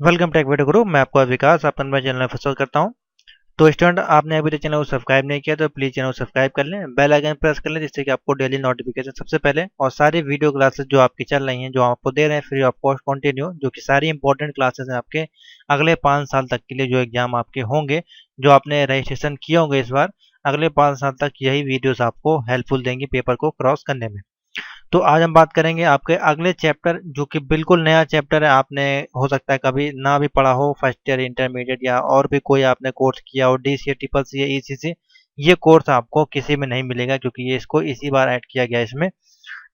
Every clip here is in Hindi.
वेलकम टेक वीडियो गुरु। मैं आपका विकास आपका मेरे चैनल में फॉलो करता हूं। तो स्टूडेंट, आपने अभी तक चैनल को सब्सक्राइब नहीं किया तो प्लीज़ चैनल को सब्सक्राइब कर लें, बेल आइकन प्रेस कर लें, जिससे कि आपको डेली नोटिफिकेशन सबसे पहले और सारी वीडियो क्लासेस जो आपकी चल रही हैं, जो आपको दे रहे हैं फ्री ऑफ कॉस्ट कंटिन्यू, जो कि सारी इंपॉर्टेंट क्लासेस हैं आपके अगले 5 साल तक के लिए, जो एग्जाम आपके होंगे, जो आपने रजिस्ट्रेशन किए होंगे इस बार, अगले 5 साल तक यही वीडियोस आपको हेल्पफुल देंगी पेपर को क्रॉस करने में। तो आज हम बात करेंगे आपके अगले चैप्टर, जो कि बिल्कुल नया चैप्टर है। आपने हो सकता है कभी ना भी पढ़ा हो, फर्स्ट ईयर इंटरमीडिएट या और भी कोई आपने कोर्स किया हो, DCA, ट्रिपल सी या ECC। ये कोर्स आपको किसी में नहीं मिलेगा, क्योंकि ये इसको इसी बार ऐड किया गया है इसमें,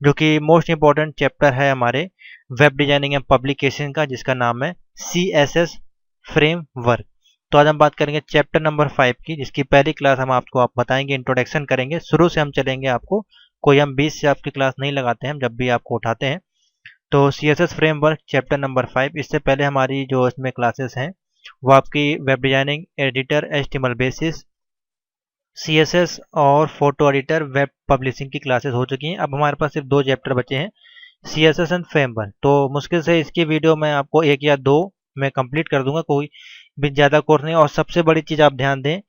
जो कि मोस्ट इंपॉर्टेंट चैप्टर है हमारे वेब डिजाइनिंग एंड पब्लिकेशन का, जिसका नाम है CSS फ्रेमवर्क। तो आज हम बात करेंगे चैप्टर नंबर 5 की, जिसकी पहली क्लास हम आपको बताएंगे, इंट्रोडक्शन करेंगे, शुरू से हम चलेंगे। आपको कोई हम 20 से आपकी क्लास नहीं लगाते हैं, हम जब भी आपको उठाते हैं। तो CSS फ्रेमवर्क चैप्टर नंबर 5। इससे पहले हमारी जो इसमें क्लासेस हैं वो आपकी web designing editor, HTML basis, CSS और फोटो एडिटर, वेब पब्लिशिंग की क्लासेस हो चुकी हैं। अब हमारे पास सिर्फ 2 चैप्टर बचे हैं, CSS एंड फ्रेमवर्क। तो मुश्किल से इसकी वीडियो मैं आपको 1 या 2 में कंप्लीट कर दूंगा, कोई भी ज़्यादा कोर्स नहीं। और सबसे बड़ी चीज़ आप ध्यान दें,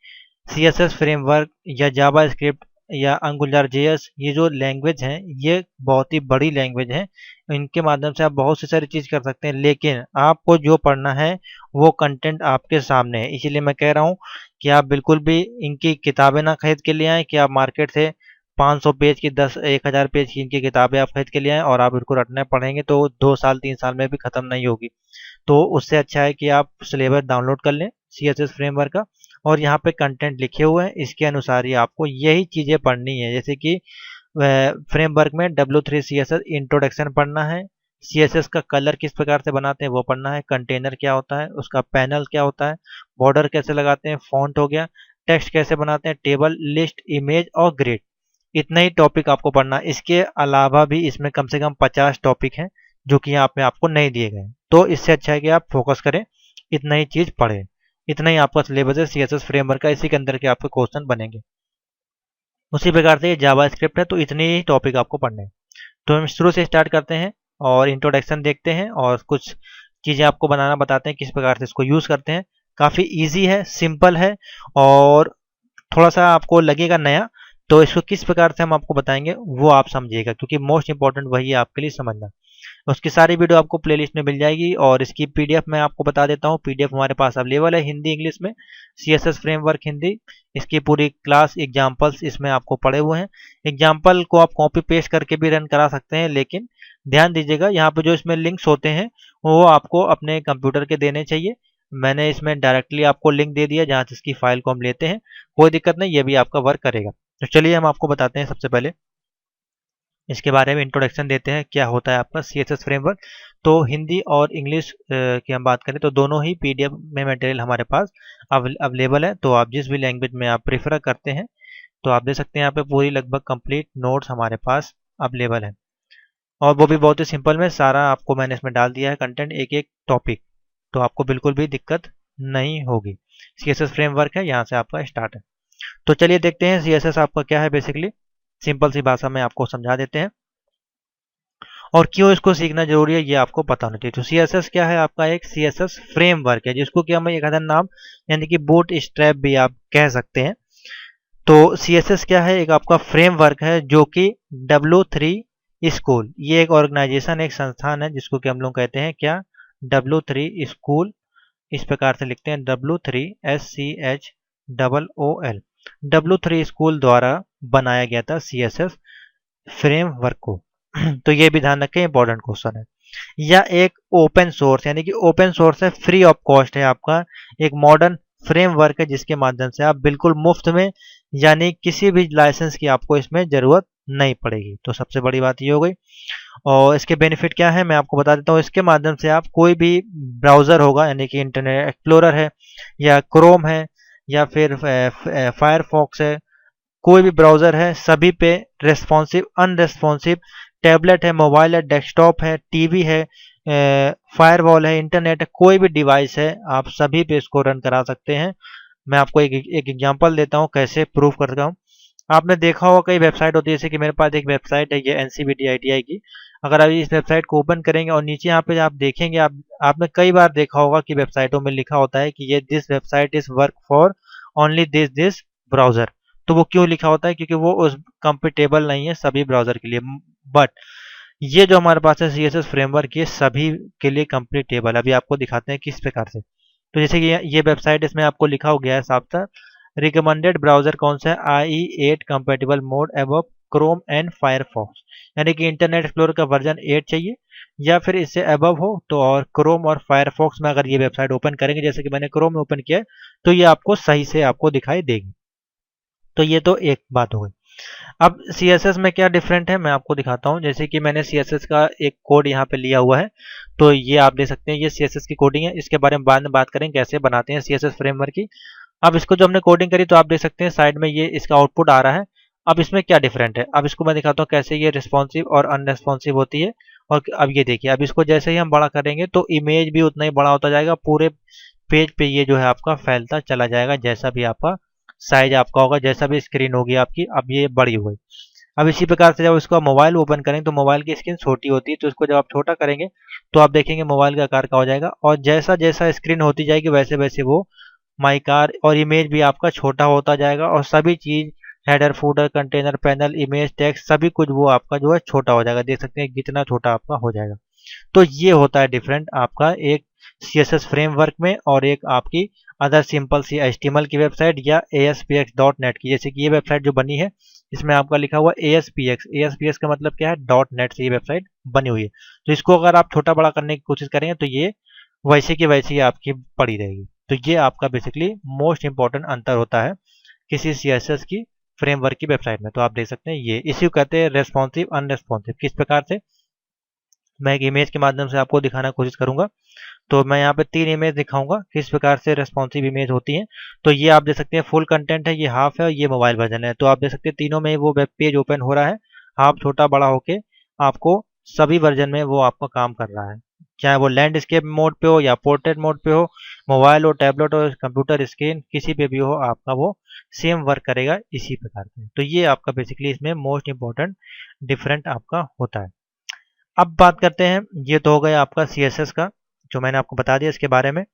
CSS फ्रेमवर्क या जावा स्क्रिप्ट या अंगुलर JS, ये जो लैंग्वेज हैं ये बहुत ही बड़ी लैंग्वेज हैं। इनके माध्यम से आप बहुत सी सारी चीज़ कर सकते हैं, लेकिन आपको जो पढ़ना है वो कंटेंट आपके सामने है। इसीलिए मैं कह रहा हूँ कि आप बिल्कुल भी इनकी किताबें ना खरीद के ले आएँ, कि आप मार्केट से 500 पेज की 10-1000 पेज की इनकी किताबें आप खरीद के ले आएँ और आप इनको रटने पढ़ेंगे तो 2 साल 3 साल में भी ख़त्म नहीं होगी। तो उससे अच्छा है कि आप सिलेबस डाउनलोड कर लें CSS फ्रेमवर्क का, और यहाँ पे कंटेंट लिखे हुए हैं, इसके अनुसार ही आपको यही चीज़ें पढ़नी है। जैसे कि फ्रेमवर्क में W3 CSS इंट्रोडक्शन पढ़ना है, CSS का कलर किस प्रकार से बनाते हैं वो पढ़ना है, कंटेनर क्या होता है, उसका पैनल क्या होता है, बॉर्डर कैसे लगाते हैं, फॉन्ट हो गया, टेक्स्ट कैसे बनाते हैं, टेबल, लिस्ट, इमेज और ग्रिड। इतना ही टॉपिक आपको पढ़ना है। इसके अलावा भी इसमें कम से कम 50 टॉपिक हैं, जो कि यहाँ पे आपको नहीं दिए गए। तो इससे अच्छा है कि आप फोकस करें, इतना ही चीज़ पढ़ें। इतना ही आपका सिलेबस है CSS फ्रेमवर्क का, इसी के अंदर के आपके क्वेश्चन बनेंगे। उसी प्रकार से ये जावा स्क्रिप्ट है, तो इतने ही टॉपिक आपको पढ़ने हैं। तो हम शुरू से स्टार्ट करते हैं और इंट्रोडक्शन देखते हैं और कुछ चीज़ें आपको बनाना बताते हैं, किस प्रकार से इसको यूज़ करते हैं। काफ़ी ईजी है, सिंपल है और थोड़ा सा आपको लगेगा नया। तो इसको किस प्रकार से हम आपको बताएंगे वो आप समझिएगा, क्योंकि मोस्ट इंपॉर्टेंट वही है आपके लिए समझना। उसकी सारी वीडियो आपको प्लेलिस्ट में मिल जाएगी, और इसकी PDF मैं आपको बता देता हूँ। PDF हमारे पास अवेलेबल है हिंदी इंग्लिश में, CSS फ्रेमवर्क हिंदी। इसकी पूरी क्लास एग्जाम्पल्स इसमें आपको पड़े हुए हैं। एग्जाम्पल को आप कॉपी पेस्ट करके भी रन करा सकते हैं, लेकिन ध्यान दीजिएगा यहाँ पे जो इसमें लिंक्स होते हैं वो आपको अपने कंप्यूटर के देने चाहिए। मैंने इसमें डायरेक्टली आपको लिंक दे दिया जहाँ से इसकी फाइल को हम लेते हैं, कोई दिक्कत नहीं, ये भी आपका वर्क करेगा। तो चलिए हम आपको बताते हैं सबसे पहले इसके बारे में, इंट्रोडक्शन देते हैं क्या होता है आपका CSS फ्रेमवर्क। तो हिंदी और इंग्लिश की हम बात करें तो दोनों ही PDF में मटेरियल हमारे पास अवेलेबल है। तो आप जिस भी लैंग्वेज में आप प्रेफर करते हैं तो आप दे सकते हैं। यहाँ पे पूरी लगभग कंप्लीट नोट्स हमारे पास अवेलेबल है, और वो भी बहुत ही सिंपल में सारा आपको मैंने इसमें डाल दिया है कंटेंट, एक एक टॉपिक। तो आपको बिल्कुल भी दिक्कत नहीं होगी। CSS फ्रेमवर्क है, यहाँ से आपका स्टार्ट है। तो चलिए देखते हैं CSS आपका क्या है। बेसिकली सिंपल सी भाषा में आपको समझा देते हैं, और क्यों इसको सीखना जरूरी है ये आपको पता होना चाहिए। तो CSS क्या है आपका, एक CSS फ्रेमवर्क है, जिसको कि हम एक अदर नाम यानी कि बूट स्ट्रैप भी आप कह सकते हैं। तो CSS क्या है, एक आपका फ्रेमवर्क है, जो कि W3 स्कूल, ये एक ऑर्गेनाइजेशन, एक संस्थान है, जिसको कि हम लोग कहते हैं क्या, W3 स्कूल। इस प्रकार से लिखते हैं, W3 SCHOOL। W3 स्कूल द्वारा बनाया गया था CSS फ्रेमवर्क को। तो ये भी ध्यान रखें, इंपॉर्टेंट क्वेश्चन है। या एक ओपन सोर्स, यानी कि ओपन सोर्स है, फ्री ऑफ कॉस्ट है आपका, एक मॉडर्न फ्रेमवर्क है, जिसके माध्यम से आप बिल्कुल मुफ्त में, यानी किसी भी लाइसेंस की आपको इसमें जरूरत नहीं पड़ेगी। तो सबसे बड़ी बात ये हो गई। और इसके बेनिफिट क्या है मैं आपको बता देता हूँ। इसके माध्यम से आप कोई भी ब्राउज़र होगा, यानी कि इंटरनेट एक्सप्लोरर है या क्रोम है या फिर फायरफॉक्स है, कोई भी ब्राउज़र है, सभी पे रेस्पॉन्सिव, अनरेस्पॉन्सिव, टैबलेट है, मोबाइल है, डेस्कटॉप है, टीवी है, फायरवॉल है, इंटरनेट है, कोई भी डिवाइस है, आप सभी पे इसको रन करा सकते हैं। मैं आपको एक एग्जांपल देता हूँ कैसे प्रूफ करता हूँ। आपने देखा होगा कई वेबसाइट होती है, जैसे कि मेरे पास एक वेबसाइट है, ये NCVT ITI की। अगर आप इस वेबसाइट को ओपन करेंगे और नीचे यहाँ पे आप देखेंगे, आपने कई बार देखा होगा कि वेबसाइटों में लिखा होता है कि ये this website is work for only this browser. तो वो क्यों लिखा होता है? क्योंकि वो उस कंपेटेबल नहीं है सभी ब्राउजर के लिए। बट ये जो हमारे पास है CSS फ्रेमवर्क, ये सभी के लिए कंपेटेबल। अभी आपको दिखाते हैं किस प्रकार से। तो जैसे कि ये वेबसाइट, इसमें आपको लिखा हो गया है साफ साफ, रिकमेंडेड ब्राउजर कौन सा है? IE8 compatible mode above Chrome and Firefox, यानी कि इंटरनेट एक्सप्लोरर का वर्जन 8 चाहिए या फिर इससे अबव हो तो। और क्रोम और फायरफॉक्स में अगर ये वेबसाइट ओपन करेंगे, जैसे कि मैंने क्रोम में ओपन किया, तो ये आपको सही से आपको दिखाई देगी। तो ये तो एक बात हो गई। अब CSS में क्या डिफरेंट है मैं आपको दिखाता हूँ। जैसे कि मैंने CSS का एक कोड यहाँ पे लिया हुआ है, तो ये आप देख सकते हैं, ये CSS की कोडिंग है। इसके बारे में बाद में बात करें कैसे बनाते हैं CSS फ्रेमवर्क की। अब इसको जो हमने कोडिंग करी, तो आप देख सकते हैं साइड में ये इसका आउटपुट आ रहा है। अब इसमें क्या डिफरेंट है, अब इसको मैं दिखाता हूँ कैसे ये रिस्पॉन्सिव और अनरिस्पॉन्सिव होती है। और अब ये देखिए, अब इसको जैसे ही हम बड़ा करेंगे तो इमेज भी उतना ही बड़ा होता जाएगा, पूरे पेज पे ये जो है आपका फैलता चला जाएगा, जैसा भी आपका साइज आपका होगा, जैसा भी स्क्रीन होगी आपकी। अब ये बड़ी हो गई। अब इसी प्रकार से जब इसको मोबाइल ओपन करेंगे, तो मोबाइल की स्क्रीन छोटी होती है, तो इसको जब आप छोटा करेंगे तो आप देखेंगे मोबाइल का आकार का हो जाएगा। और जैसा जैसा स्क्रीन होती जाएगी वैसे वैसे वो माई कार और इमेज भी आपका छोटा होता जाएगा, और सभी चीज header, footer, container, panel, image, text, सभी कुछ वो आपका जो है छोटा हो जाएगा। देख सकते हैं कितना छोटा आपका हो जाएगा। तो ये होता है डिफरेंट आपका एक CSS फ्रेमवर्क में और एक आपकी अदर सिंपल सी HTML की वेबसाइट या ASPX.NET की। जैसे कि ये वेबसाइट जो बनी है, इसमें आपका लिखा हुआ ASPX का मतलब क्या है? .NET से ये वेबसाइट बनी हुई है। तो इसको अगर आप छोटा बड़ा करने की कोशिश करेंगे तो ये वैसे की वैसे ही आपकी पड़ी रहेगी। तो ये आपका बेसिकली मोस्ट इंपॉर्टेंट अंतर होता है किसी CSS की फ्रेमवर्क की वेबसाइट में। तो आप देख सकते हैं, ये इसी को कहते हैं रेस्पॉन्सिव अनरेस्पॉन्सिव। किस प्रकार से, मैं एक इमेज के माध्यम से आपको दिखाने की कोशिश करूंगा। तो मैं यहाँ पे 3 इमेज दिखाऊंगा किस प्रकार से रेस्पॉन्सिव इमेज होती है। तो ये आप देख सकते हैं फुल कंटेंट है, ये हाफ है और ये मोबाइल वर्जन है। तो आप देख सकते हैं तीनों में वो वेब पेज ओपन हो रहा है, हाफ छोटा बड़ा होके आपको सभी वर्जन में वो आपका काम कर रहा है, चाहे वो लैंडस्केप मोड पे हो या पोर्ट्रेट मोड पे हो, मोबाइल हो, टैबलेट हो, कंप्यूटर स्क्रीन किसी पे भी हो, आपका वो सेम वर्क करेगा इसी प्रकार से। तो ये आपका बेसिकली इसमें मोस्ट इंपॉर्टेंट डिफरेंट आपका होता है। अब बात करते हैं, ये तो हो गया आपका CSS का जो मैंने आपको बता दिया इसके बारे में।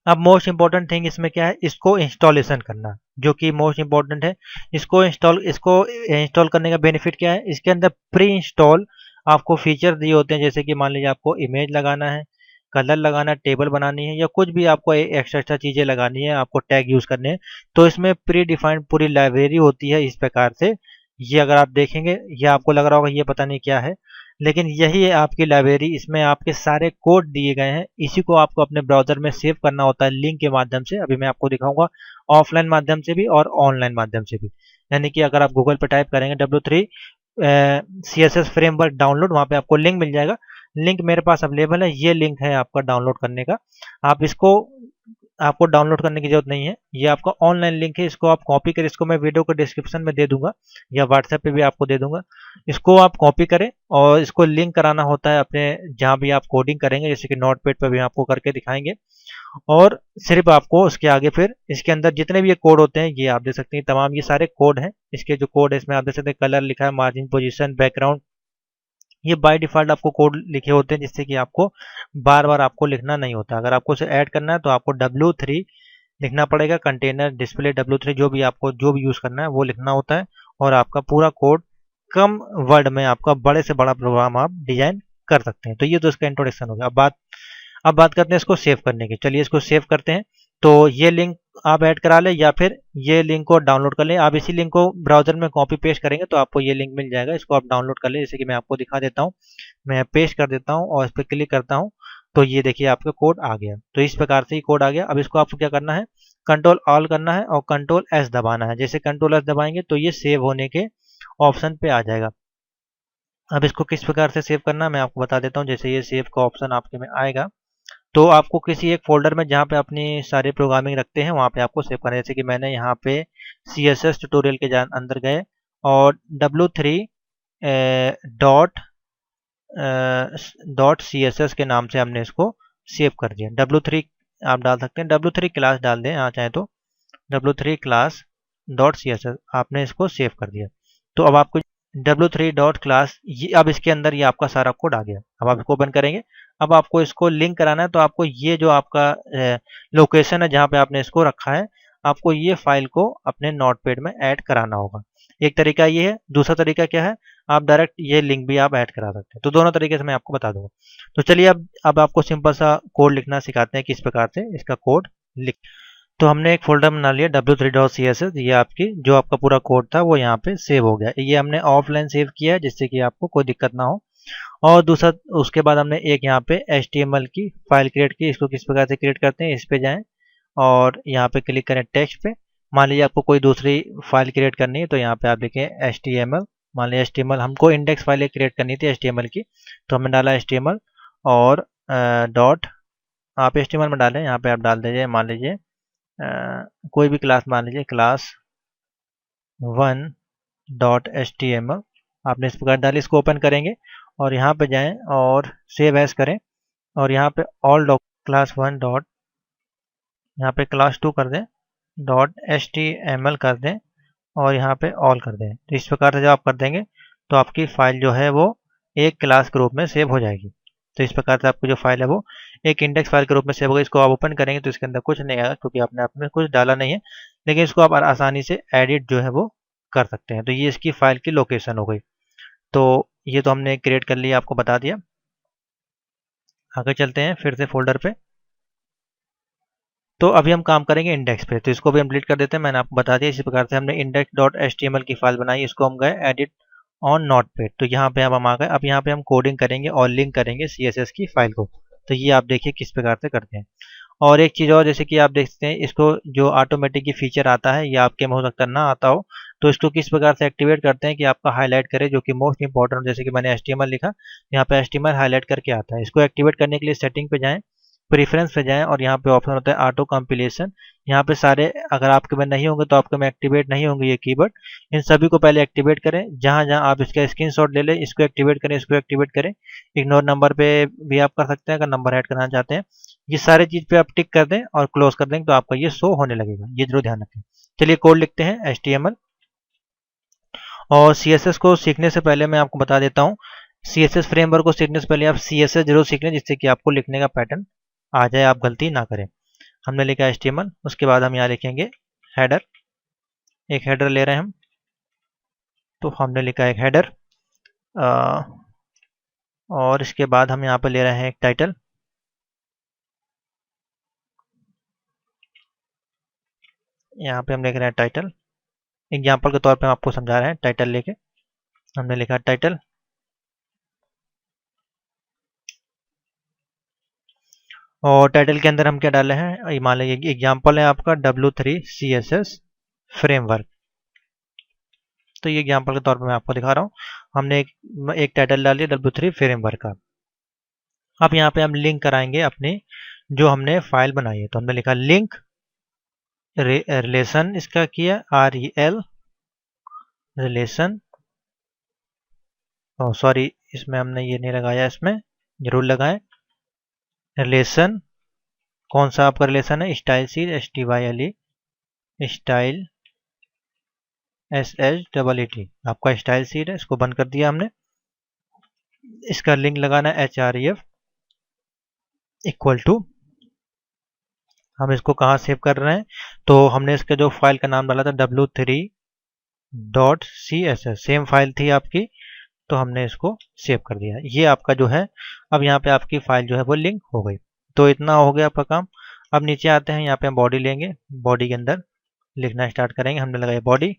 अब मोस्ट इंपॉर्टेंट थिंग इसमें क्या है, इसको इंस्टॉलेशन करना, जो कि मोस्ट इंपॉर्टेंट है। इसको इंस्टॉल करने का बेनिफिट क्या है, इसके अंदर प्री इंस्टॉल आपको फीचर दिए होते हैं। जैसे कि मान लीजिए आपको इमेज लगाना है, कलर लगाना है, टेबल बनानी है, या कुछ भी आपको एक्स्ट्रा एक्स्ट्रा चीजें लगानी है, आपको टैग यूज करने हैं, तो इसमें प्री डिफाइंड पूरी लाइब्रेरी होती है इस प्रकार से। ये अगर आप देखेंगे, ये आपको लग रहा होगा ये पता नहीं क्या है, लेकिन यही है आपकी लाइब्रेरी। इसमें आपके सारे कोड दिए गए हैं, इसी को आपको अपने ब्राउजर में सेव करना होता है लिंक के माध्यम से। अभी मैं आपको दिखाऊंगा ऑफलाइन माध्यम से भी और ऑनलाइन माध्यम से भी। यानी कि अगर आप गूगल पर टाइप करेंगे W3 CSS फ्रेमवर्क डाउनलोड, वहां पे आपको लिंक मिल जाएगा। लिंक मेरे पास अवेलेबल है, ये लिंक है आपका डाउनलोड करने का। आप इसको आपको डाउनलोड करने की जरूरत नहीं है, ये आपका ऑनलाइन लिंक है। इसको आप कॉपी करें, इसको मैं वीडियो को डिस्क्रिप्शन में दे दूंगा या व्हाट्सएप पे भी आपको दे दूंगा। इसको आप कॉपी करें और इसको लिंक कराना होता है अपने जहां भी आप कोडिंग करेंगे, जैसे कि नोटपैड पर भी आपको करके दिखाएंगे। और सिर्फ आपको उसके आगे फिर इसके अंदर जितने भी ये कोड होते हैं, ये आप देख सकते हैं तमाम ये सारे कोड हैं। इसके जो कोड है इसमें आप देख सकते हैं कलर लिखा है, मार्जिन, पोजीशन, बैकग्राउंड, ये बाय डिफॉल्ट आपको कोड लिखे होते हैं, जिससे कि आपको बार बार आपको लिखना नहीं होता। अगर आपको उसे ऐड करना है तो आपको W3 लिखना पड़ेगा, कंटेनर, डिस्प्ले, W3 जो भी आपको जो भी यूज करना है वो लिखना होता है। और आपका पूरा कोड कम वर्ड में आपका बड़े से बड़ा प्रोग्राम आप डिजाइन कर सकते हैं। तो ये तो इसका इंट्रोडक्शन हो गया। अब बात करते हैं इसको सेव करने की। चलिए इसको सेव करते हैं। तो ये लिंक आप ऐड करा लें या फिर ये लिंक को डाउनलोड कर लें। आप इसी लिंक को ब्राउजर में कॉपी पेस्ट करेंगे तो आपको ये लिंक मिल जाएगा, इसको आप डाउनलोड कर लें। जैसे कि मैं आपको दिखा देता हूँ, मैं पेस्ट कर देता हूँ और इस पर क्लिक करता हूँ, तो ये देखिए आपका कोड आ गया। तो इस प्रकार से ही कोड आ गया। अब इसको आपको क्या करना है, कंट्रोल ऑल करना है और कंट्रोल S दबाना है। जैसे कंट्रोल S दबाएंगे तो ये सेव होने के ऑप्शन पे आ जाएगा। अब इसको किस प्रकार से सेव करना है मैं आपको बता देता हूँ। जैसे ये सेव का ऑप्शन आपके में आएगा, तो आपको किसी एक फोल्डर में जहाँ पे अपनी सारे प्रोग्रामिंग रखते हैं वहाँ पे आपको सेव करना है। जैसे कि मैंने यहाँ पे CSS ट्यूटोरियल के अंदर गए और W3 डॉट CSS के नाम से हमने इसको सेव कर दिया। W3 आप डाल सकते हैं, W3 क्लास डाल दें आप चाहें तो, W3 क्लास डॉट CSS आपने इसको सेव कर दिया। तो अब आपको w3 डॉट क्लास, ये अब इसके अंदर ये आपका सारा कोड आ गया। अब आप इसको ओपन करेंगे। अब आपको इसको लिंक कराना है, तो आपको ये जो आपका लोकेशन है जहाँ पे आपने इसको रखा है, आपको ये फाइल को अपने नोटपैड में ऐड कराना होगा। एक तरीका ये है। दूसरा तरीका क्या है, आप डायरेक्ट ये लिंक भी आप ऐड करा सकते हैं। तो दोनों तरीके से मैं आपको बता दूंगा। तो चलिए अब आपको सिंपल सा कोड लिखना सिखाते हैं, किस प्रकार से इसका कोड लिख। तो हमने एक फोल्डर बना लिया w3.css। ये आपकी जो आपका पूरा कोड था वो यहाँ पे सेव हो गया। ये हमने ऑफलाइन सेव किया है जिससे कि आपको कोई दिक्कत ना हो। और दूसरा, उसके बाद हमने एक यहाँ पे HTML की फाइल क्रिएट की। इसको किस प्रकार से क्रिएट करते हैं, इस पे जाएं और यहाँ पे क्लिक करें टेक्स्ट पे। मान लीजिए आपको कोई दूसरी फाइल क्रिएट करनी है, तो यहाँ पे आप लिखें HTML। मान लीजिए HTML हमको इंडेक्स फाइल क्रिएट करनी थी HTML की, तो हमने डाला HTML और डॉट, आप HTML में डालें, यहाँ पे आप डाल दीजिए मान लीजिए कोई भी क्लास, मान लीजिए class1.html। आपने इस प्रकार डाली। इसको ओपन करेंगे और यहाँ पे जाएं और सेव एज करें और यहाँ पे ऑल डॉट class1 डॉट, यहाँ पे class2 कर दें, डॉट HTML कर दें और यहाँ पे ऑल कर दें। तो इस प्रकार से जब आप कर देंगे तो आपकी फाइल जो है वो एक क्लास के रूप में सेव हो जाएगी। तो इस प्रकार से आपकी जो फाइल है वो एक इंडेक्स फाइल के रूप में सेव होगी। इसको आप ओपन करेंगे तो इसके अंदर कुछ नहीं आएगा क्योंकि आपने आपने कुछ डाला नहीं है, लेकिन इसको आप आसानी से एडिट जो है वो कर सकते हैं। तो ये इसकी फाइल की लोकेशन हो गई। तो ये तो हमने क्रिएट कर लिया, आपको बता दिया। आगे चलते हैं फिर से फोल्डर पे। तो अभी हम काम करेंगे इंडेक्स पे, तो इसको भी हम डिलीट कर देते हैं। मैंने आपको बता दिया। इसी प्रकार से हमने index.html की फाइल बनाई, इसको हम गए एडिट ऑन नोटपैड। तो यहाँ पे अब हम आ गए। अब यहाँ पे हम कोडिंग करेंगे और लिंक करेंगे CSS की फाइल को। तो ये आप देखिए किस प्रकार से करते हैं। और एक चीज़ और, जैसे कि आप देखते हैं इसको जो ऑटोमेटिक की फीचर आता है, ये आपके में हो सकता है ना आता हो, तो इसको किस प्रकार से एक्टिवेट करते हैं कि आपका हाईलाइट करे, जो कि मोस्ट इंपॉर्टेंट। जैसे कि मैंने HTML लिखा, यहाँ पे HTML हाईलाइट करके आता है। इसको एक्टिवेट करने के लिए सेटिंग पे जाएं, प्रेफरेंस पे जाएं और यहाँ पे ऑप्शन होता है ऑटो कंपिलेशन। यहाँ पे सारे, अगर आपके में नहीं होंगे तो आपके में एक्टिवेट नहीं होंगे ये कीवर्ड। इन सभी को पहले एक्टिवेट करें। जहाँ जहाँ आप इसका स्क्रीनशॉट ले लें, इसको एक्टिवेट करें, इसको एक्टिवेट करें। इग्नोर नंबर पे भी आप कर सकते हैं अगर नंबर ऐड करना चाहते हैं। ये सारे चीज़ पे आप टिक कर दें और क्लोज कर दें तो आपका ये शो होने लगेगा। ये जरूर ध्यान रखें। चलिए कोड लिखते हैं HTML। और CSS को सीखने से पहले मैं आपको बता देता हूँ, CSS फ्रेमवर्क को सीखने से पहले आप CSS जरूर सीख लें, जिससे कि आपको लिखने का पैटर्न आ जाए, आप गलती ना करें। हमने लिखा HTML, उसके बाद हम यहाँ लिखेंगे हेडर। एक हेडर ले रहे हैं हम, तो हमने लिखा एक हेडर और इसके बाद हम यहाँ पर ले रहे हैं एक टाइटल। यहाँ पे हम लिख रहे हैं टाइटल। एग्जाम्पल के तौर पे हम आपको समझा रहे हैं। टाइटल लेके हमने लिखा टाइटल और टाइटल के अंदर हम क्या डाले हैं, मान लीजिए एग्जाम्पल है आपका W3 CSS फ्रेमवर्क। तो ये एग्जाम्पल के तौर पे मैं आपको दिखा रहा हूँ। हमने एक टाइटल डाल दिया W3 फ्रेमवर्क का। अब यहाँ पे हम लिंक कराएंगे अपनी जो हमने फाइल बनाई है। तो हमने लिखा लिंक रिलेशन, इसका किया REL रिलेशन। सॉरी, इसमें हमने ये नहीं लगाया, इसमें जरूर लगाएं। रिलेशन, कौन सा आपका रिलेशन है, style seed STYLE, style SHEET, आपका स्टाइल सीड है। इसको बंद कर दिया हमने। इसका लिंक लगाना है href इक्वल टू, हम इसको कहाँ सेव कर रहे हैं, तो हमने इसका जो फाइल का नाम डाला था w3.css, सेम फाइल थी आपकी, तो हमने इसको सेव कर दिया। ये आपका जो है, अब यहाँ पे आपकी फाइल जो है वो लिंक हो गई। तो इतना हो गया आपका काम। अब नीचे आते हैं, यहाँ पे हम बॉडी लेंगे, बॉडी के अंदर लिखना स्टार्ट करेंगे। हमने लगाया बॉडी।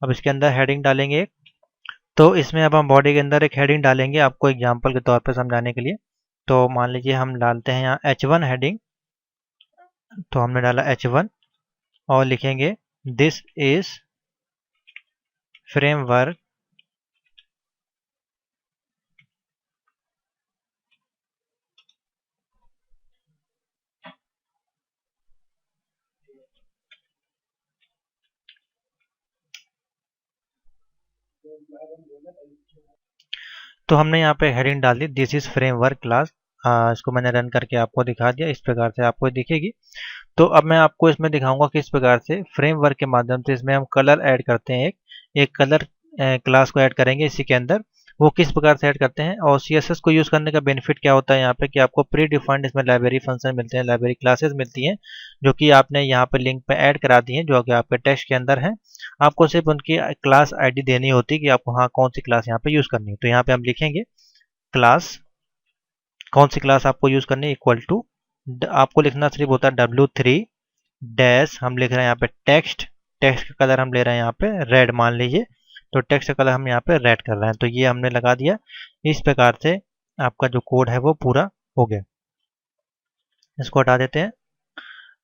अब इसके अंदर हेडिंग डालेंगे एक। तो इसमें अब हम बॉडी के अंदर एक हेडिंग डालेंगे आपको एग्जांपल के तौर पर समझाने के लिए। तो मान लीजिए हम डालते हैं यहाँ H1 हेडिंग। तो हमने डाला H1 और लिखेंगे दिस इज फ्रेमवर्क तो हमने यहाँ पे हेडिंग डाल दी दिस इज फ्रेमवर्क क्लास। इसको मैंने रन करके आपको दिखा दिया। इस प्रकार से आपको दिखेगी। तो अब मैं आपको इसमें दिखाऊंगा कि इस प्रकार से फ्रेमवर्क के माध्यम से इसमें हम कलर ऐड करते हैं। एक कलर क्लास को ऐड करेंगे इसी के अंदर, वो किस प्रकार से ऐड करते हैं। और CSS को यूज़ करने का बेनिफिट क्या होता है यहाँ पे कि आपको प्री डिफाइंड इसमें लाइब्रेरी फंक्शन मिलते हैं, लाइब्रेरी क्लासेस मिलती हैं, जो कि आपने यहाँ पे लिंक पे ऐड करा दी हैं, जो कि आपके टेक्स्ट के अंदर है। आपको सिर्फ उनकी क्लास आईडी देनी होती है कि आपको हाँ कौन सी क्लास यहाँ पे यूज़ करनी है। तो यहाँ पे हम लिखेंगे क्लास, कौन सी क्लास आपको यूज़ करनी है, इक्वल टू आपको लिखना सिर्फ होता है W3 डैश, हम लिख रहे हैं यहाँ पे टेक्स्ट, टेक्स्ट का कलर हम ले रहे हैं यहाँ पे रेड मान लीजिए, तो टेक्स्ट का कलर हम यहाँ पे रेड कर रहे हैं। तो ये हमने लगा दिया। इस प्रकार से आपका जो कोड है वो पूरा हो गया। इसको हटा देते हैं।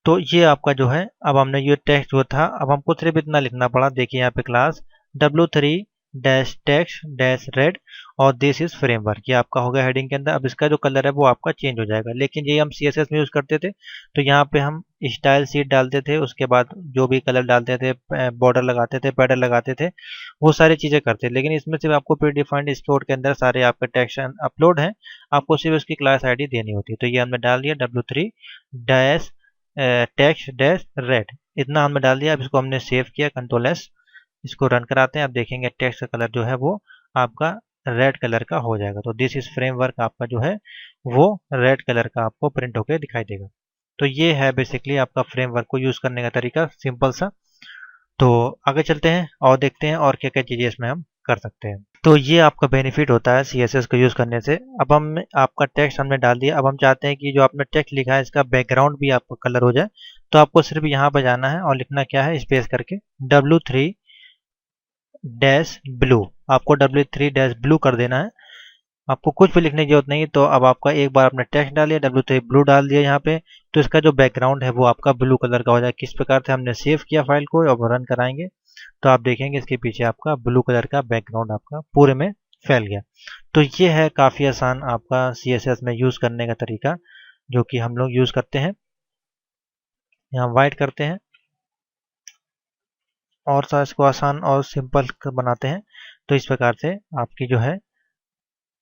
तो ये आपका जो है, अब हमने ये टेक्स्ट जो था, अब हमको सिर्फ इतना लिखना पड़ा। देखिए यहाँ पे class W3 dash text dash red और दिस इज फ्रेमवर्क, ये आपका हो गया हेडिंग के अंदर। अब इसका जो कलर है वो आपका चेंज हो जाएगा। लेकिन ये हम CSS में यूज़ करते थे, तो यहाँ पे हम स्टाइल शीट डालते थे, उसके बाद जो भी कलर डालते थे, बॉर्डर लगाते थे, पैडल लगाते थे, वो सारी चीज़ें करते। लेकिन इसमें सिर्फ आपको प्री डिफाइंड इस कोड के अंदर सारे आपके टेक्स्ट अपलोड हैं, आपको सिर्फ उसकी क्लास ID देनी होती है। तो ये हमने डाल दिया W3 dash text dash red, इतना हमने डाल दिया। अब इसको हमने सेव किया, Ctrl+S, इसको रन कराते हैं। आप देखेंगे टेक्स्ट का कलर जो है वो आपका रेड कलर का हो जाएगा। तो दिस इज फ्रेमवर्क आपका जो है वो रेड कलर का आपको प्रिंट होकर दिखाई देगा। तो ये है बेसिकली आपका फ्रेमवर्क को यूज़ करने का तरीका, सिंपल सा। तो आगे चलते हैं और देखते हैं और क्या क्या चीज़ें इसमें हम कर सकते हैं। तो ये आपका बेनिफिट होता है CSS को यूज़ करने से। अब हम आपका टेक्स्ट हमने डाल दिया। अब हम चाहते हैं कि जो आपने टेक्स्ट लिखा है इसका बैकग्राउंड भी आपका कलर हो जाए। तो आपको सिर्फ यहाँ पर जाना है और लिखना क्या है, स्पेस करके W3 डैश ब्लू, आपको W3 डैश ब्लू कर देना है। आपको कुछ भी लिखने की जरूरत नहीं। तो अब आपका एक बार आपने टेक्स्ट डाल दिया, W3 ब्लू डाल दिया यहाँ पे, तो इसका जो बैकग्राउंड है वो आपका ब्लू कलर का हो जाए। किस प्रकार से हमने सेव किया फाइल को अब रन कराएंगे तो आप देखेंगे इसके पीछे आपका ब्लू कलर का बैकग्राउंड आपका पूरे में फैल गया। तो ये है काफ़ी आसान आपका CSS में यूज़ करने का तरीका, जो कि हम लोग यूज़ करते हैं। यहाँ वाइट करते हैं और सा इसको आसान और सिंपल बनाते हैं। तो इस प्रकार से आपकी जो है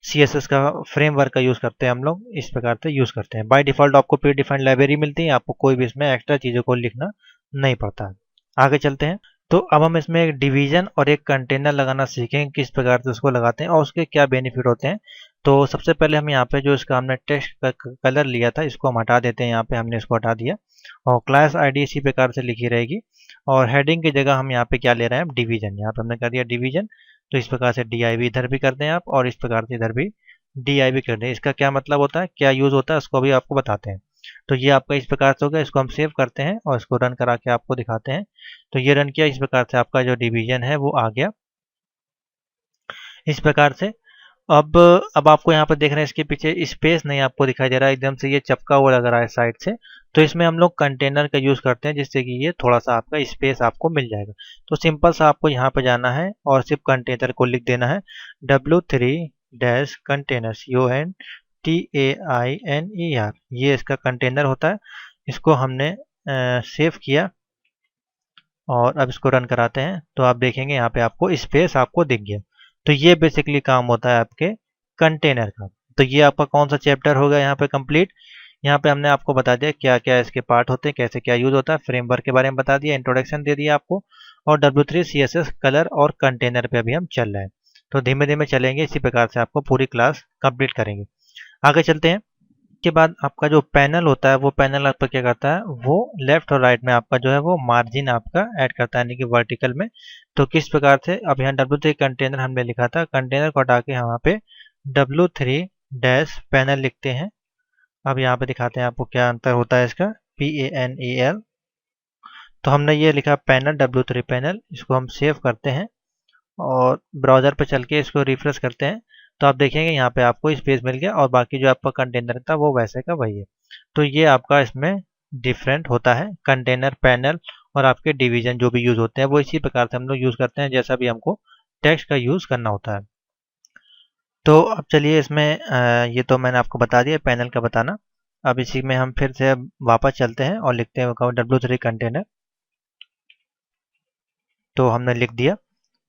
CSS का फ्रेमवर्क का यूज़ करते हैं हम लोग, इस प्रकार से यूज़ करते हैं। बाय डिफ़ॉल्ट आपको प्री डिफाइंड लाइब्रेरी मिलती है, आपको कोई भी इसमें एक्स्ट्रा चीज़ों को लिखना नहीं पड़ता है। आगे चलते हैं। तो अब हम इसमें एक डिवीजन और एक कंटेनर लगाना सीखेंगे, किस प्रकार से उसको लगाते हैं और उसके क्या बेनिफिट होते हैं। तो सबसे पहले हम यहाँ पे जो इसका हमने टेक्स्ट का कलर लिया था इसको हम हटा देते हैं। यहाँ पे हमने इसको हटा दिया और क्लास ID इसी प्रकार से लिखी रहेगी। और हेडिंग की जगह हम यहाँ पे क्या ले रहे हैं, डिवीजन। यहाँ पे हमने कर दिया डिवीजन। तो इस प्रकार से DIV इधर भी कर दें आप और इस प्रकार से इधर भी DIV कर दें। इसका क्या मतलब होता है, क्या यूज़ होता है, उसको भी आपको बताते हैं। तो ये आपका इस प्रकार से हो गया। इसको हम सेव करते हैं और इसको रन करा के आपको दिखाते हैं। तो ये रन किया, इस प्रकार से आपका जो डिवीजन है वो आ गया इस प्रकार से। अब आपको यहाँ पर देख रहे हैं इसके पीछे स्पेस नहीं आपको दिखाई दे रहा है, एकदम से ये चपका हुआ लग रहा है साइड से। तो इसमें हम लोग कंटेनर का यूज़ करते हैं जिससे कि ये थोड़ा सा आपका स्पेस आपको मिल जाएगा। तो सिंपल सा आपको यहाँ पर जाना है और सिर्फ कंटेनर को लिख देना है W3 डैश कंटेनर CONTAINER, ये इसका कंटेनर होता है। इसको हमने सेव किया और अब इसको रन कराते हैं। तो आप देखेंगे यहाँ पे आपको स्पेस आपको दिख गया। तो ये बेसिकली काम होता है आपके कंटेनर का। तो ये आपका कौन सा चैप्टर होगा यहाँ पे कंप्लीट। यहाँ पे हमने आपको बता दिया क्या क्या इसके पार्ट होते हैं, कैसे क्या यूज होता है, फ्रेमवर्क के बारे में बता दिया, इंट्रोडक्शन दे दिया आपको, और W3 CSS कलर और कंटेनर पे अभी हम चल रहे हैं। तो धीमे धीमे चलेंगे, इसी प्रकार से आपको पूरी क्लास कंप्लीट करेंगे। आगे चलते हैं। के बाद आपका जो पैनल होता है वो पैनल आपका क्या करता है, वो लेफ्ट और राइट में आपका जो है वो मार्जिन आपका ऐड करता है, यानी कि वर्टिकल में। तो किस प्रकार से, अब यहाँ W3 कंटेनर हमने लिखा था, कंटेनर को हटा के यहाँ पे W3 डैश पैनल लिखते हैं। अब यहाँ पे दिखाते हैं आपको क्या अंतर होता है इसका, PANEL। तो हमने ये लिखा पैनल, W3 पैनल। इसको हम सेव करते हैं और ब्राउज़र पे चल के इसको रिफ्रेश करते हैं। तो आप देखेंगे यहाँ पे आपको स्पेस मिल गया और बाकी जो आपका कंटेनर था वो वैसे का वही है। तो ये आपका इसमें डिफरेंट होता है, कंटेनर, पैनल और आपके डिवीजन जो भी यूज़ होते हैं वो इसी प्रकार से हम लोग यूज़ करते हैं, जैसा भी हमको टेक्स्ट का यूज़ करना होता है। तो अब चलिए इसमें ये तो मैंने आपको बता दिया पैनल का बताना। अब इसी में हम फिर से वापस चलते हैं और लिखते हैं W3 कंटेनर। तो हमने लिख दिया।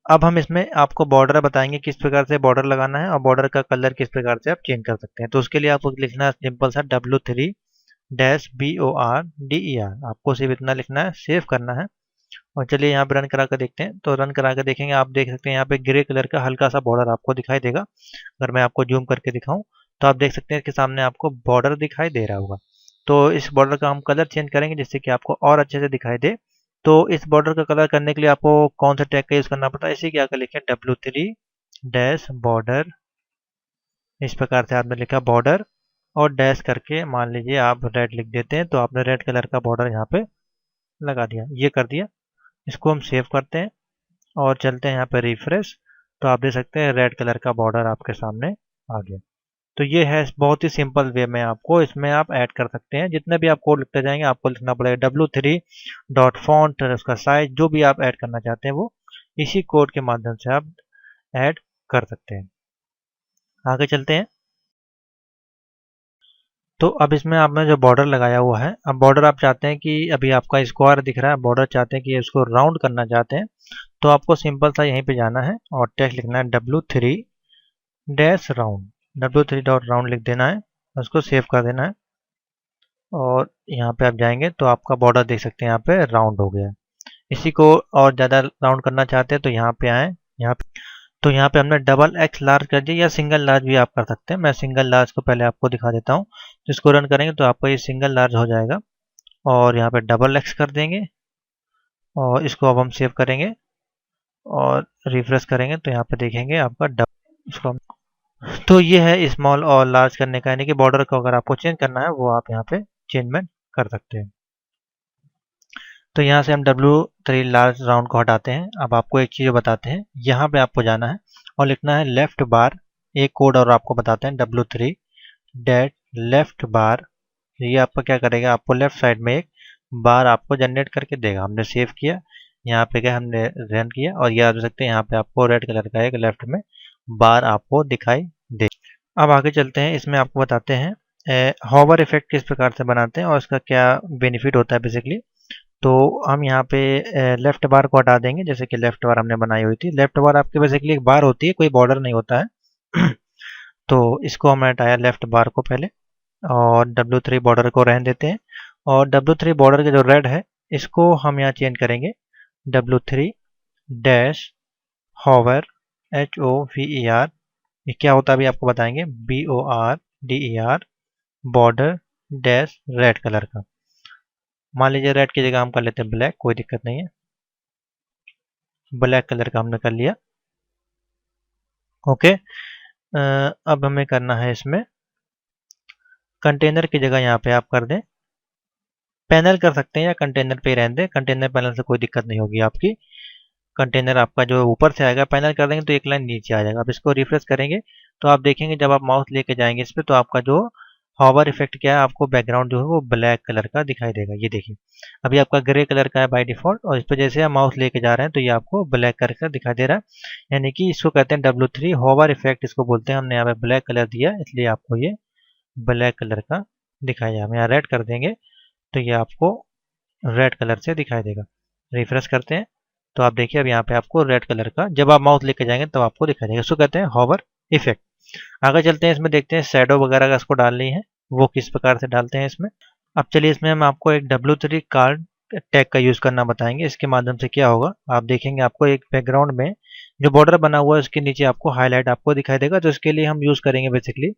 अब हम इसमें आपको बॉर्डर बताएंगे किस प्रकार से बॉर्डर लगाना है और बॉर्डर का कलर किस प्रकार से आप चेंज कर सकते हैं। तो उसके लिए आपको लिखना है सिंपल सा W3 डैश BORDER, आपको सिर्फ इतना लिखना है, सेव करना है और चलिए यहाँ पे रन करा कर देखते हैं। तो रन करा कर देखेंगे, आप देख सकते हैं यहाँ पे ग्रे कलर का हल्का सा बॉर्डर आपको दिखाई देगा। अगर मैं आपको जूम करके दिखाऊं तो आप देख सकते हैं कि सामने आपको बॉर्डर दिखाई दे रहा होगा। तो इस बॉर्डर का हम कलर चेंज करेंगे जिससे कि आपको और अच्छे से दिखाई दे। तो इस बॉर्डर का कलर करने के लिए आपको कौन सा टैग का यूज़ करना पड़ता है, इसी क्या कर लिखें W3 डैश बॉर्डर। इस प्रकार से आपने लिखा बॉर्डर और डैश करके मान लीजिए आप रेड लिख देते हैं, तो आपने रेड कलर का बॉर्डर यहाँ पे लगा दिया, ये कर दिया। इसको हम सेव करते हैं और चलते हैं यहाँ पे रिफ्रेश। तो आप देख सकते हैं रेड कलर का बॉर्डर आपके सामने आ गया। तो ये है बहुत ही सिंपल वे में आपको इसमें आप ऐड कर सकते हैं। जितने भी आप कोड लिखते जाएंगे आपको लिखना पड़ेगा W3 डॉट फॉन्ट, उसका साइज जो भी आप ऐड करना चाहते हैं वो इसी कोड के माध्यम से आप ऐड कर सकते हैं। आगे चलते हैं। तो अब इसमें आपने जो बॉर्डर लगाया हुआ है, अब बॉर्डर आप चाहते हैं कि अभी आपका स्क्वायर दिख रहा है, बॉर्डर चाहते हैं कि इसको राउंड करना चाहते हैं, तो आपको सिंपल सा यहीं पे जाना है और टेक्स्ट लिखना है W3 dash round, W3 dot round लिख देना है, उसको सेव कर देना है। और यहाँ पे आप जाएंगे तो आपका बॉर्डर देख सकते हैं यहाँ पे राउंड हो गया है। इसी को और ज़्यादा राउंड करना चाहते हैं तो यहाँ पे आए, यहाँ पे तो यहाँ पे हमने डबल एक्स लार्ज कर दिया, या सिंगल लार्ज भी आप कर सकते हैं। मैं सिंगल लार्ज को पहले आपको दिखा देता हूँ। तो इसको रन करेंगे तो आपका ये सिंगल लार्ज हो जाएगा और यहाँ पे डबल एक्स कर देंगे और इसको अब हम सेव करेंगे और रिफ्रेश करेंगे तो यहाँ पे देखेंगे आपका डबल इसको हम, तो ये है स्मॉल और लार्ज करने का, यानी कि बॉर्डर को अगर आपको चेंज करना है वो आप यहाँ पे चेंजमेंट कर सकते हैं। तो यहाँ से हम W3 लार्ज राउंड को हटाते हैं। अब आपको एक चीज़ बताते हैं, यहाँ पे आपको जाना है और लिखना है लेफ्ट बार। एक कोड और आपको बताते हैं W3 डेट लेफ्ट बार। ये आपका क्या करेगा, आपको लेफ्ट साइड में एक बार आपको जनरेट करके देगा। हमने सेव किया, यहाँ पे गए, हमने रन किया और ये आप देख सकते हैं यहाँ पे आपको रेड कलर का एक लेफ्ट में बार आपको दिखाई दे। अब आगे चलते हैं, इसमें आपको बताते हैं हॉवर इफेक्ट किस प्रकार से बनाते हैं और इसका क्या बेनिफिट होता है बेसिकली। तो हम यहाँ पे लेफ्ट बार को हटा देंगे, जैसे कि लेफ्ट बार हमने बनाई हुई थी। लेफ्ट बार आपके बेसिकली एक बार होती है, कोई बॉर्डर नहीं होता है। तो इसको हमने हटाया लेफ्ट बार को पहले और W3 बॉर्डर को रहने देते हैं। और W3 बॉर्डर का जो रेड है इसको हम यहाँ चेंज करेंगे W3 डैश हॉवर HOVER। ये क्या होता है अभी आपको बताएंगे, BORDER border dash red colour का। मान लीजिए रेड की जगह हम कर लेते हैं ब्लैक, कोई दिक्कत नहीं है। ब्लैक कलर का हमने कर लिया। ओके, अब हमें करना है इसमें कंटेनर की जगह यहाँ पे आप कर दें पैनल, कर सकते हैं या कंटेनर पे ही रहने दें। कंटेनर पैनल से कोई दिक्कत नहीं होगी आपकी। कंटेनर आपका जो ऊपर से आएगा, पैनल कर देंगे तो एक लाइन नीचे आ जाएगा। अब इसको रिफ्रेश करेंगे तो आप देखेंगे जब आप माउस लेके जाएंगे इस पर तो आपका जो हॉवर इफेक्ट क्या है, आपको बैकग्राउंड जो है वो ब्लैक कलर का दिखाई देगा। ये देखिए अभी आपका ग्रे कलर का है बाय डिफॉल्ट, और इस पर जैसे आप माउस लेके जा रहे हैं तो ये आपको ब्लैक कलर का दिखाई दे रहा है। यानी कि इसको कहते हैं W3 हॉवर इफेक्ट, इसको बोलते हैं। हमने यहाँ पे ब्लैक कलर दिया इसलिए आपको ये ब्लैक कलर का दिखाई देगा। हम यहाँ रेड कर देंगे तो ये आपको रेड कलर से दिखाई देगा। रिफ्रेश करते हैं तो आप देखिए अब यहाँ पे आपको रेड कलर का, जब आप माउस लेके जाएंगे तब आपको दिखाई देगा। इसको कहते हैं हॉवर इफेक्ट। आगे चलते हैं, इसमें देखते हैं शैडो वगैरह का इसको डालनी है वो किस प्रकार से डालते हैं इसमें। अब चलिए इसमें हम आपको एक W3 कार्ड टैग का यूज़ करना बताएंगे। इसके माध्यम से क्या होगा, आप देखेंगे आपको एक बैकग्राउंड में जो बॉर्डर बना हुआ है उसके नीचे आपको हाईलाइट आपको दिखाई देगा। तो इसके लिए हम यूज़ करेंगे बेसिकली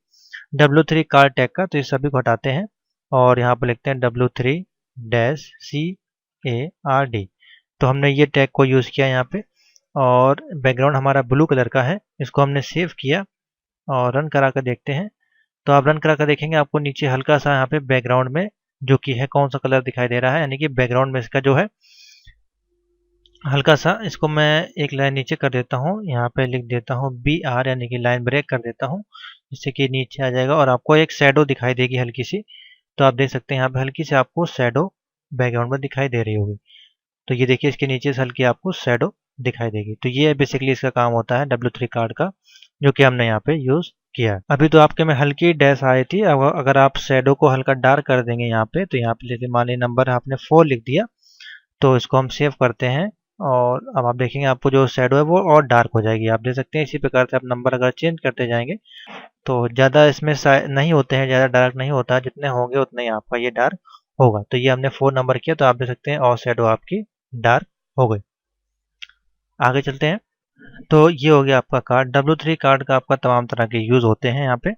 W3 कार्ड टैग का। तो इस सभी को हटाते हैं और यहाँ पर लिखते हैं W3 डैश CARD। तो हमने ये टैग को यूज़ किया यहाँ पे और बैकग्राउंड हमारा ब्लू कलर का है। इसको हमने सेव किया और रन करा कर देखते हैं। तो आप रन करा कर देखेंगे आपको नीचे हल्का सा यहाँ पे बैकग्राउंड में जो कि है कौन सा कलर दिखाई दे रहा है, यानी कि बैकग्राउंड में इसका जो है हल्का सा, इसको मैं एक लाइन नीचे कर देता हूँ, यहाँ पे लिख देता हूँ BR, यानी कि लाइन ब्रेक कर देता हूँ जिससे कि नीचे आ जाएगा और आपको एक शैडो दिखाई देगी हल्की सी। तो आप देख सकते हैं यहाँ पे हल्की से आपको शैडो बैकग्राउंड में दिखाई दे रही होगी। तो ये देखिए इसके नीचे से हल्की आपको शैडो दिखाई देगी। तो ये बेसिकली इसका काम होता है W3 कार्ड का, जो कि हमने यहाँ पे यूज़ किया है। अभी तो आपके में हल्की डैश आई थी, अब अगर आप शैडो को हल्का डार्क कर देंगे यहाँ पे, तो यहाँ पे जैसे मान लीजिए नंबर आपने 4 लिख दिया तो इसको हम सेव करते हैं और अब आप देखेंगे आपको जो शैडो है वो और डार्क हो जाएगी। आप देख सकते हैं इसी प्रकार से आप नंबर अगर चेंज करते जाएंगे तो ज़्यादा इसमें नहीं होते हैं, ज़्यादा डार्क नहीं होता, जितने होंगे उतने ही आपका ये डार्क होगा। तो ये हमने 4 नंबर किया तो आप देख सकते हैं और शैडो आपकी डार्क हो गई। आगे चलते हैं। तो ये हो गया आपका कार्ड। W3 कार्ड का आपका तमाम तरह के यूज़ होते हैं यहाँ पे।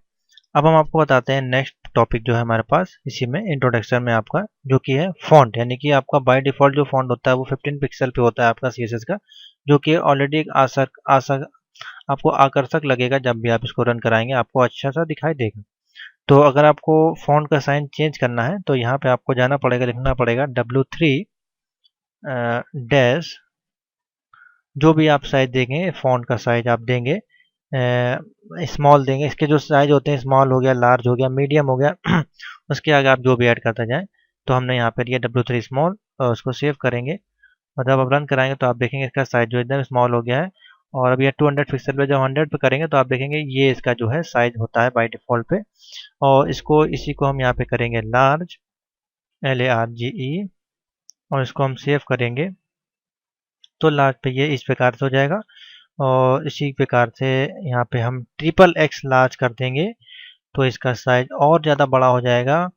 अब हम आपको बताते हैं नेक्स्ट टॉपिक जो है हमारे पास इसी में इंट्रोडक्शन में आपका, जो कि है फॉन्ट। यानी कि आपका बाय डिफ़ॉल्ट जो फॉन्ट होता है वो 15 पिक्सल पे होता है आपका CSS का, जो कि ऑलरेडी एक आपको आकर्षक लगेगा। जब भी आप इसको रन कराएंगे आपको अच्छा सा दिखाई देगा। तो अगर आपको फॉन्ट का साइज चेंज करना है तो यहाँ पे आपको जाना पड़ेगा, लिखना पड़ेगा W3 डैश, जो भी आप साइज देंगे फॉन्ट का साइज आप देंगे स्मॉल देंगे। इसके जो साइज होते हैं स्मॉल हो गया, लार्ज हो गया, मीडियम हो गया उसके आगे आप जो भी ऐड करते जाएं। तो हमने यहाँ पर दिया W3 स्मॉल और उसको सेव करेंगे और जब आप रन कराएंगे तो आप देखेंगे इसका साइज जो एकदम स्मॉल हो गया है। और अभी 200 पिक्सल पे जब 100 पे करेंगे तो आप देखेंगे ये इसका जो है साइज होता है बाय डिफ़ॉल्ट पे। और इसी को हम यहाँ पे करेंगे लार्ज, LARGE, और इसको हम सेव करेंगे तो लार्ज पे ये इस प्रकार से हो जाएगा। और इसी प्रकार से यहाँ पे हम XXX लार्ज कर देंगे तो इसका साइज और ज़्यादा बड़ा हो जाएगा।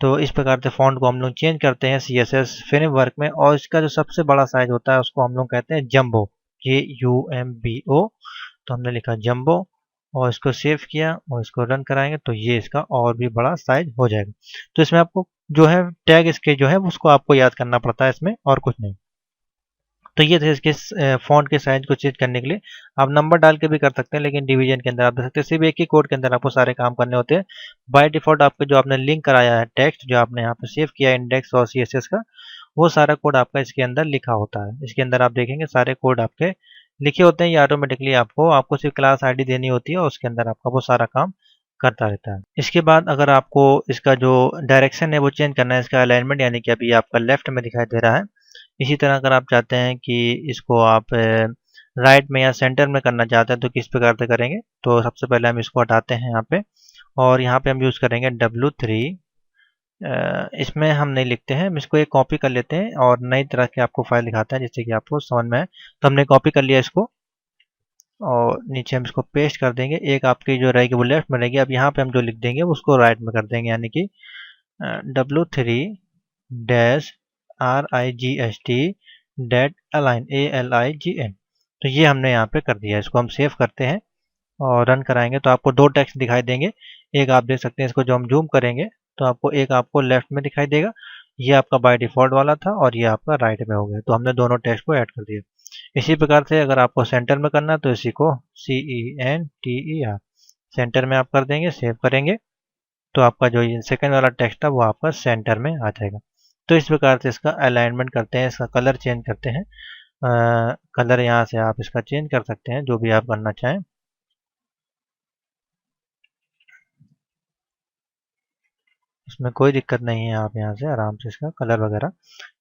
तो इस प्रकार से फॉन्ट को हम लोग चेंज करते हैं CSS फ्रेमवर्क में। और इसका जो सबसे बड़ा साइज होता है उसको हम लोग कहते हैं जंबो, JUMBO। तो हमने लिखा जंबो और इसको सेव किया और इसको रन कराएंगे तो ये इसका और भी बड़ा साइज हो जाएगा। तो इसमें आपको जो है टैग इसके जो है उसको आपको याद करना पड़ता है इसमें, और कुछ नहीं। तो ये थे इसके फॉन्ट के साइज को चेंज करने के लिए। आप नंबर डाल के भी कर सकते हैं, लेकिन डिवीजन के अंदर आप देख सकते हैं सिर्फ एक ही कोड के अंदर आपको सारे काम करने होते हैं। बाय डिफॉल्ट आपके जो आपने लिंक कराया है टेक्स्ट, जो आपने यहाँ पे सेव किया है इंडेक्स और CSS का, वो सारा कोड आपका इसके अंदर लिखा होता है। इसके अंदर आप देखेंगे सारे कोड आपके लिखे होते हैं। ये ऑटोमेटिकली आपको सिर्फ क्लास ID देनी होती है और उसके अंदर आपका वो सारा काम करता रहता है। इसके बाद अगर आपको इसका जो डायरेक्शन है वो चेंज करना है, इसका अलाइनमेंट, यानी कि अभी आपका लेफ्ट में दिखाई दे रहा है। इसी तरह अगर आप चाहते हैं कि इसको आप राइट में या सेंटर में करना चाहते हैं तो किस प्रकार से करेंगे। तो सबसे पहले हम इसको हटाते हैं यहाँ पे, और यहाँ पे हम यूज़ करेंगे W3। इसमें हम नहीं लिखते हैं, हम इसको एक कॉपी कर लेते हैं और नई तरह के आपको फाइल दिखाते हैं जिससे कि आपको समझ में आए। तो हमने कॉपी कर लिया इसको और नीचे हम इसको पेस्ट कर देंगे। एक आपकी जो रहेगी वो लेफ्ट में रहेगी। अब यहाँ पे हम जो लिख देंगे उसको राइट में कर देंगे, यानी कि W3 dash RIGST date align, ALIGN। तो ये हमने यहाँ पे कर दिया। इसको हम सेव करते हैं और रन कराएंगे तो आपको दो टेक्स्ट दिखाई देंगे। एक आप देख सकते हैं, इसको जो हम जूम करेंगे तो आपको एक आपको लेफ्ट में दिखाई देगा, ये आपका बाय डिफ़ॉल्ट वाला था, और ये आपका राइट में हो गया। तो हमने दोनों टेक्स्ट को ऐड कर दिया। इसी प्रकार से अगर आपको सेंटर में करना है तो इसी को CENTER सेंटर में आप कर देंगे, सेव करेंगे तो आपका जो ये सेकंड वाला टेक्स्ट था वो आपका सेंटर में आ जाएगा। तो इस प्रकार से इसका अलाइनमेंट करते हैं, इसका कलर चेंज करते हैं। कलर यहाँ से आप इसका चेंज कर सकते हैं जो भी आप करना चाहें। इसमें कोई दिक्कत नहीं है, आप यहाँ से आराम से इसका कलर वगैरह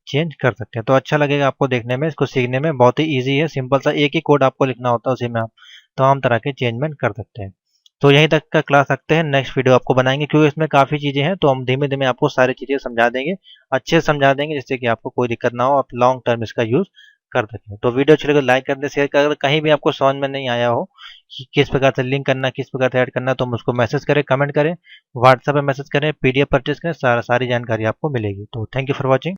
चेंज कर सकते हैं। तो अच्छा लगेगा आपको देखने में, इसको सीखने में बहुत ही ईजी है, सिंपल सा एक ही कोड आपको लिखना होता है, उसी में आप तमाम तरह के चेंजमेंट कर सकते हैं। तो यहीं तक का क्लास रखते हैं, नेक्स्ट वीडियो आपको बनाएंगे क्योंकि इसमें काफ़ी चीज़ें हैं। तो हम धीमे धीमे आपको सारी चीज़ें समझा देंगे, अच्छे से समझा देंगे जिससे कि आपको कोई दिक्कत ना हो, आप लॉन्ग टर्म इसका यूज़ कर सकें। तो वीडियो अच्छी लगे लाइक कर दें, शेयर कर। अगर कहीं भी आपको समझ में नहीं आया हो कि किस प्रकार से लिंक करना, किस प्रकार से ऐड करना, तो मुझको मैसेज करें, कमेंट करें, व्हाट्सएप पे मैसेज करें, PDF परचेज करें, सारी जानकारी आपको मिलेगी। तो थैंक यू फॉर वॉचिंग।